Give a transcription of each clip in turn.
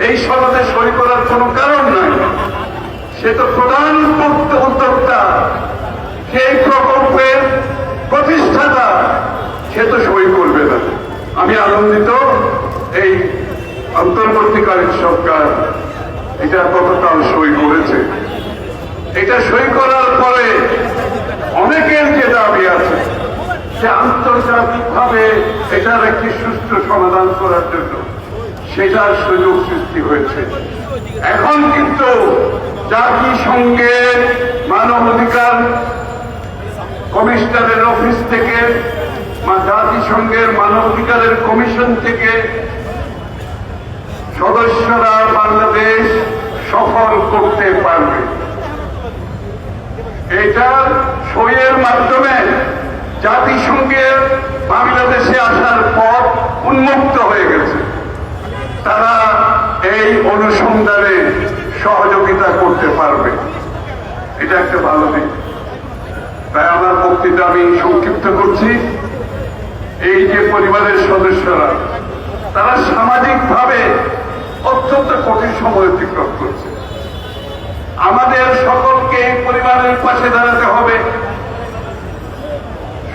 এই সনদে সই করার কোনো কারণ নাই। সে তো প্রধান উদ্যোক্তা, সেই প্রকল্পের প্রতিষ্ঠাতা, সে তো সই করবে না। আমি আনন্দিত এই অন্তর্বর্তীকালীন সরকার এটা গতকাল সই করেছে। এটা সই করার পরে অনেকের যে দাবি আছে যে আন্তর্জাতিকভাবে এটার একটি সুষ্ঠু সমাধান করার জন্য সেটার সুযোগ সৃষ্টি হয়েছে। এখন কিন্তু জাতিসংঘের মানবাধিকার কমিশনারের অফিস থেকে, জাতিসংঘের মানবাধিকারের কমিশন থেকে সদস্যরা বাংলাদেশ সফর করতে পারবে। এটা সইয়ের মাধ্যমে জাতিসংঘের বাংলাদেশে আসার পথ উন্মুক্ত হয়ে গেছে। তারা এই অনুসন্ধানে সহযোগিতা করতে পারবে। এটা একটা ভালো দিক। তাই আমার বক্তৃতা আমি সংক্ষিপ্ত করছি। এই যে পরিবারের সদস্যরা, তারা সামাজিকভাবে অত্যন্ত কঠিন সময় অতিক্রম করছে। আমাদের সকলকে পরিবারের পাশে দাঁড়াতে হবে,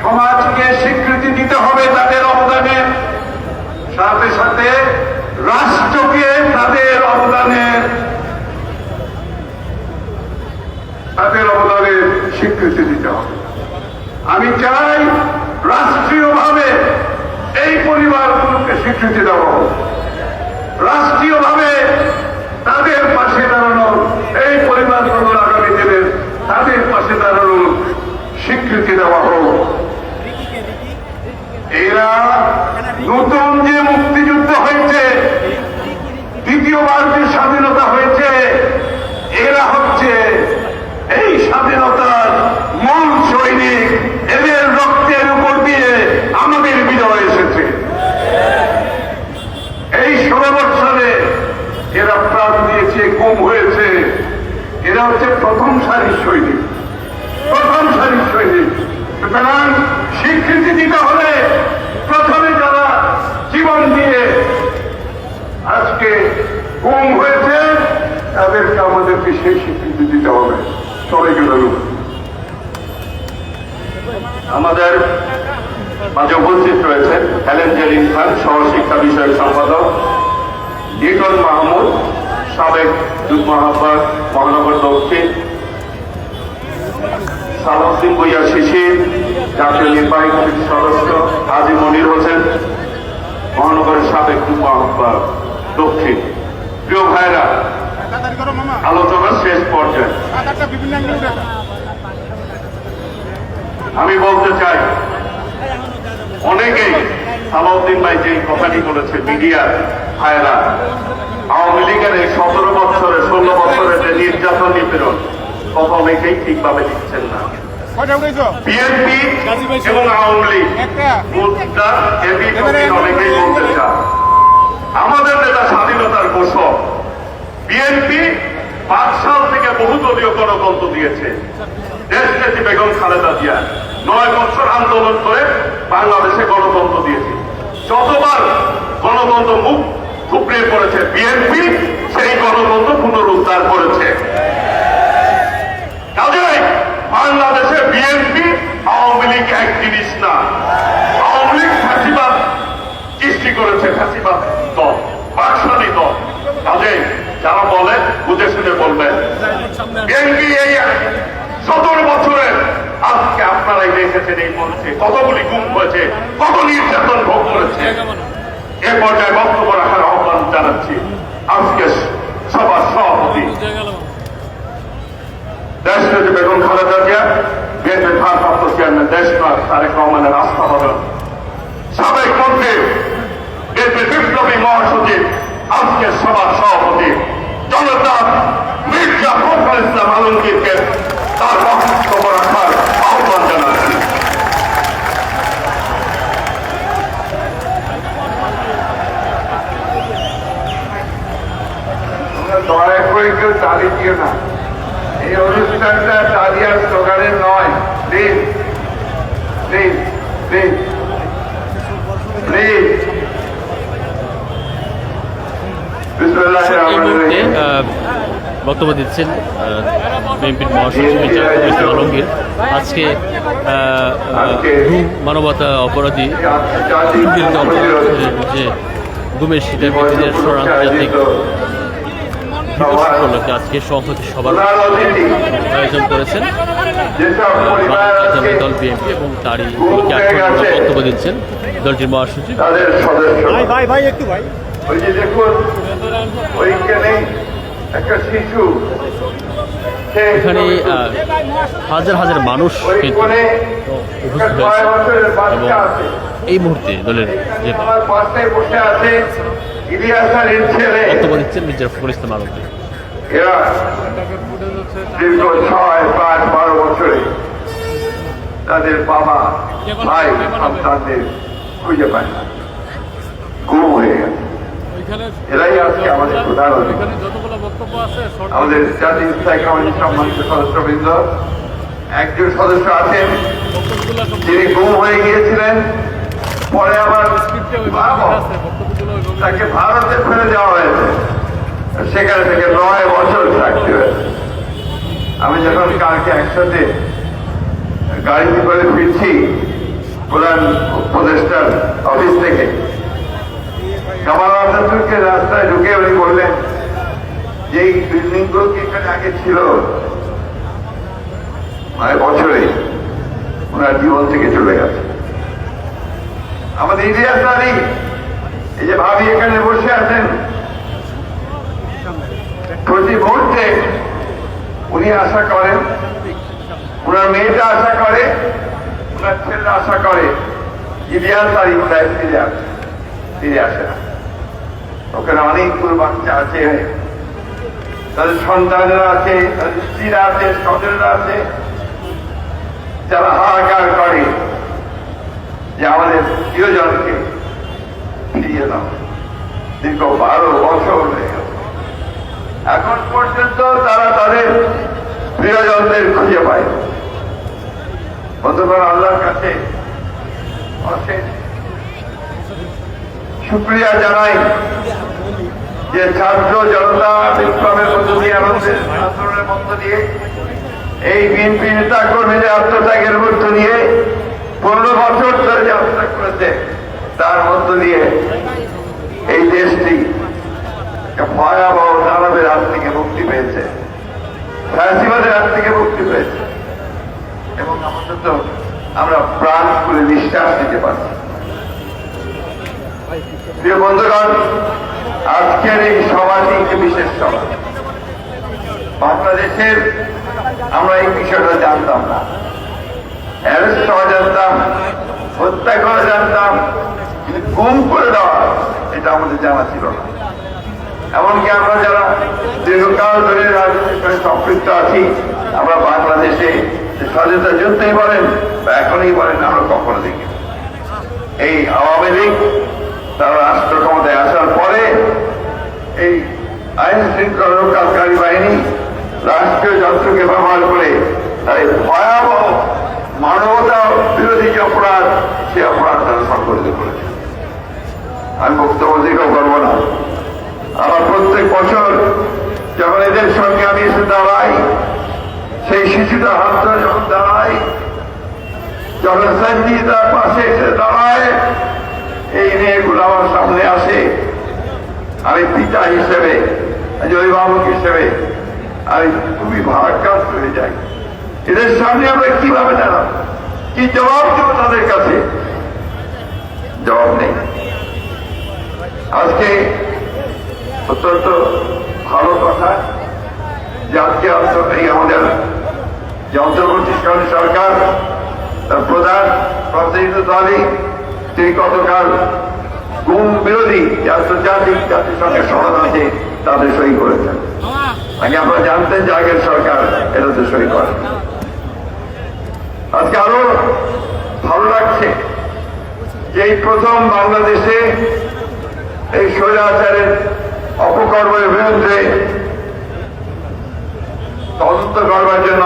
সমাজকে স্বীকৃতি দিতে হবে তাদের অবদানের সাথে সাথে রাষ্ট্রকে তাদের অবদানের স্বীকৃতি দিতে হবে। আমি চাই রাষ্ট্রীয়ভাবে এই পরিবারগুলোকে স্বীকৃতি দেওয়া হোক, রাষ্ট্রীয়ভাবে তাদের পাশে দাঁড়ানোর, এই পরিবারগুলোর আগামী দিনের তাদের পাশে দাঁড়ানোর স্বীকৃতি দেওয়া হোক। এরা নতুন যে মুক্তিযুদ্ধ হয়েছে, দ্বিতীয়বার যে স্বাধীনতা হয়েছে, এরা হচ্ছে এই স্বাধীনতার মূল সৈনিক। এদের রক্তের উপর দিয়ে আমাদের বিজয় এসেছে। এই 16 বছরে এরা প্রাণ দিয়েছে, গুম হয়েছে। এরা হচ্ছে প্রথম সারির সৈনিক, প্রথম সারির সৈনিক। সুতরাং স্বীকৃতি দিতে হলে প্রথমে যারা জীবন দিয়ে আজকে গুম হয়েছে তাদেরকে আমাদেরকে সেই স্বীকৃতি দিতে হবে। সবাইকে ধন্যবাদ। আমাদের মাঝে উপস্থিত রয়েছেন হেলেন জেরিন খান, সহশিক্ষা বিষয়ক সম্পাদক, লিটন মাহমুদ, সাবেক যুগ্ম আহ্বায়ক মহানগর দক্ষিণ, সালাউদ্দিন ভূঁইয়া শিশির, জাতীয় নির্বাহী কমিটির সদস্য, হাজী মনির হোসেন, মহানগরের সাবেক যুগ্ম আহ্বায়ক দক্ষিণ। প্রিয় ভাইরা, আলোচনার শেষ পর্যায়ে আমি বলতে চাই, অনেকেই সালাউদ্দিন ভাই যে কথাটি বলেছে, মিডিয়ার ভাইরা, আওয়ামী লীগের এই 17 বছরে 16 বছরের যে নির্যাতন নিপীড়ন কথা অনেকেই ঠিকভাবে দিচ্ছেন না। বিএনপি এবং আওয়ামী লীগ অনেকেই বলতে চান আমাদের নেতা স্বাধীনতার ঘোষক। বিএনপি 5 সাল থেকে বহুদলীয় গণতন্ত্র দিয়েছে। দেশনেত্রী বেগম খালেদা জিয়া 9 বছর আন্দোলন করে বাংলাদেশে গণতন্ত্র দিয়েছে। যতবার গণতন্ত্র মুখ থুবড়ে পড়েছে বিএনপি, সেই গণতন্ত্র পুনরুদ্ধার করেছে। কাজেই বাংলাদেশে বিএনপি আওয়ামী লীগ এক জিনিস না। আওয়ামী লীগ ফাঁসিবাদ সৃষ্টি করেছে, ফাঁসিবাদ দল, বাকশালী দল। কাজেই যারা বলেন বুঝে শুনে বলবেন। বিএনপি এই 17 বছরে আজকে আপনারাই দেখেছেন এই মঞ্চে কতগুলি গুম হয়েছে, কত নির্যাতন ভোগ করেছে। এ পর্যায়ে বক্তব্য রাখার আহ্বান জানাচ্ছি আজকে সভার সভাপতি দেশনেত্রী বেগম খালেদা জিয়া, বিএনপির ভারপ্রাপ্ত চেয়ারম্যান দেশনাথ তারেক রহমানের আস্থাভাজন, সাবেক মন্ত্রী, বিএনপির বিপ্লবী মহাসচিব, আজকে সভার সভাপতি জনতা মির্জা ফখরুল ইসলাম আলমগীরকে তার বক্তব্য রাখার আহ্বান জানাচ্ছি। দয়া করে কেউ তালি দিও না। এই অনুষ্ঠানটা তালি আর স্লোগানের নয়। প্লিজ প্লিজ প্লিজ প্লিজ বিসমিল্লাহির এই রহমানির মুহূর্তে রহিম। বক্তব্য দিচ্ছেন বিএনপির মহাসচিব মির্জা ফখরুল ইসলাম আলমগীর। আজকে মানবতা অপরাধী আন্তর্জাতিক যে গুমের শিকার ব্যক্তিদের আন্তর্জাতিক দিবস উপলক্ষে আজকে সংহতি সভার প্রধান অতিথি আয়োজন করেছেন যেসব পরিবার জাতীয় আজকে দল বিএনপি এবং তারই বক্তব্য দিচ্ছেন দলটির মহাসচিব। তাদের সদস্য ভাই একটু ভাই ওই যে দেখুন ওইখানে একটা শিশু সে এখানে হাজার হাজার মানুষ ওই কিন্তু কোণে একটা উপস্থিত 6 হয়েছে বছরের এবং বাচ্চা আছে এই মুহূর্তে দলের যে আমার পাশে বসে আছে ইলিয়াস আলীর ছেলে। বক্তব্য দিচ্ছেন মির্জা ফখরুল ইসলাম আলমগীর। এরা দীর্ঘ 6, 5, 12 বছরে তাদের বাবা ভাই সন্তানদের খুঁজে পায় না, গুম হয়ে গেছে। এরাই আজকে আমাদের প্রধান অতিথি। আমাদের জাতীয় স্থায়ী কমিটির সম্মানিত সদস্যবৃন্দ, একজন সদস্য আছেন যিনি গুম হয়ে গিয়েছিলেন, পরে আবার তাকে ভারতে ফেলে দেওয়া হয়েছে, সেখানে থেকে 9 বছর থাকতে হয়েছে। আমি যখন কালকে একসাথে গাড়িতে করে ফিরছি প্রধান উপদেষ্টার অফিস থেকে, কামাল আতাতুর্কের রাস্তায় ঢুকে উনি বললেন যে এই বিল্ডিং গুলো কি এখানে আগে ছিল, মানে বছরে ওনার জীবন থেকে চলে গেছে। আমাদের ইলিয়াস আলী, এই যে ভাবি এখানে বসে আছেন, প্রতি মুহূর্তে উনি আশা করেন, ওনার মেয়েটা আশা করে, ওনার ছেলেরা আশা করে ইলিয়াস আলী প্রায় ফিরে আসে না। ওখানে অনেকগুলো বাচ্চা আছে, তাদের সন্তানেরা আছে, তাদের স্ত্রীরা আছে, স্বজনেরা আছে, যারা হাহাকার করে যে আমাদের প্রিয়জনকে ফিরিয়ে দাও। দীর্ঘ 12 বছর হয়ে গেল, এখন পর্যন্ত তারা তাদের প্রিয়জনদের খুঁজে পায়। গতকাল আল্লাহর কাছে অশেষ শুকরিয়া জানাই যে ছাত্র জনতা বিপ্লবের মধ্য দিয়ে, আমাদের আন্দোলনের মধ্য দিয়ে, এই বিএনপি নেতা কর্মীদের আত্মত্যাগের মধ্য দিয়ে 15 বছর ধরে যে আত্মত্যাগ করেছে, তার মধ্য দিয়ে এই দেশটি ভয়াবহ দানবের হাত থেকে মুক্তি পেয়েছে, ফ্যাসিবাদের হাত থেকে মুক্তি পেয়েছে, এবং আমাদের তো আমরা প্রাণ খুলে নিঃশ্বাস দিতে পারছি। প্রিয় বন্ধুগণ, আজকের এই সভাটি একটি বিশেষ সভা। বাংলাদেশের আমরা এই বিষয়টা জানতাম না, অ্যারেস্ট হওয়া জানতাম, হত্যা করা জানতাম, কিন্তু গুম করে দেওয়া এটা আমাদের জানা ছিল না। এমনকি আমরা যারা দীর্ঘকাল ধরে রাজনীতির সঙ্গে সম্পৃক্ত আছি, আমরা বাংলাদেশে স্বাধীনতা যুদ্ধই বলেন বা এখনই বলেন, আমরা কখনো দেখি এই আওয়ামী লীগ তারা রাষ্ট্র ক্ষমতায় আসার পরে এই আইন শৃঙ্খলা রক্ষাকারী বাহিনী রাষ্ট্রীয় যন্ত্রকে ব্যবহার করে তার এই ভয়াবহ মানবতা বিরোধী যে অপরাধ, সে অপরাধ তারা সংঘটিত করেছে। আমি বক্তব্য দিকেও করবো না। আমার প্রত্যেক বছর যখন এদের সঙ্গে আমি এসে দাঁড়াই, সেই শিশুটা হাত ধরে যখন দাঁড়াই, যখন সেন্টি তার পাশে এসে দাঁড়ায়, এই মেয়েগুলো আমার সামনে আসে, আমি পিতা হিসেবে, অভিভাবক হিসেবে আমি খুবই ভারাক্রান্ত হয়ে যাই। এদের সামনে আমরা কিভাবে দাঁড়াবো, কি জবাব দেবো তাদের কাছে? জবাব নেই। আজকে অত্যন্ত ভালো কথা যে আজকে এই আমাদের যে অন্তর্বর্তীকালীন সরকার, তার প্রধান প্রতিনিধি দলই তিনি গতকাল গুম বিরোধী যে আন্তর্জাতিক জাতিসংঘের সনদ আছে তাদের সই করেছেন। আগে আপনারা জানতেন যে আগের সরকার এটাতে সই করে। আজকে আরো ভালো লাগছে যে এই প্রথম বাংলাদেশে এই স্বৈরাচারের অপকর্মের বিরুদ্ধে তদন্ত করবার জন্য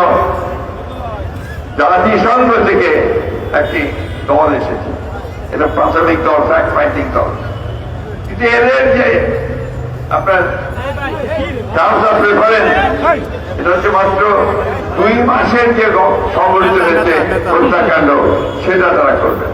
জাতিসংঘ থেকে একটি দল এসেছে। এটা প্রাথমিক দল, ফ্যাক্ট ফাইন্ডিং দল, কিন্তু এদের যে আপনার টার্মস অফ রেফারেন্স এটা হচ্ছে মাত্র 2 মাসের যে সংগঠিত হয়েছে হত্যাকাণ্ড সেটা তারা করবেন।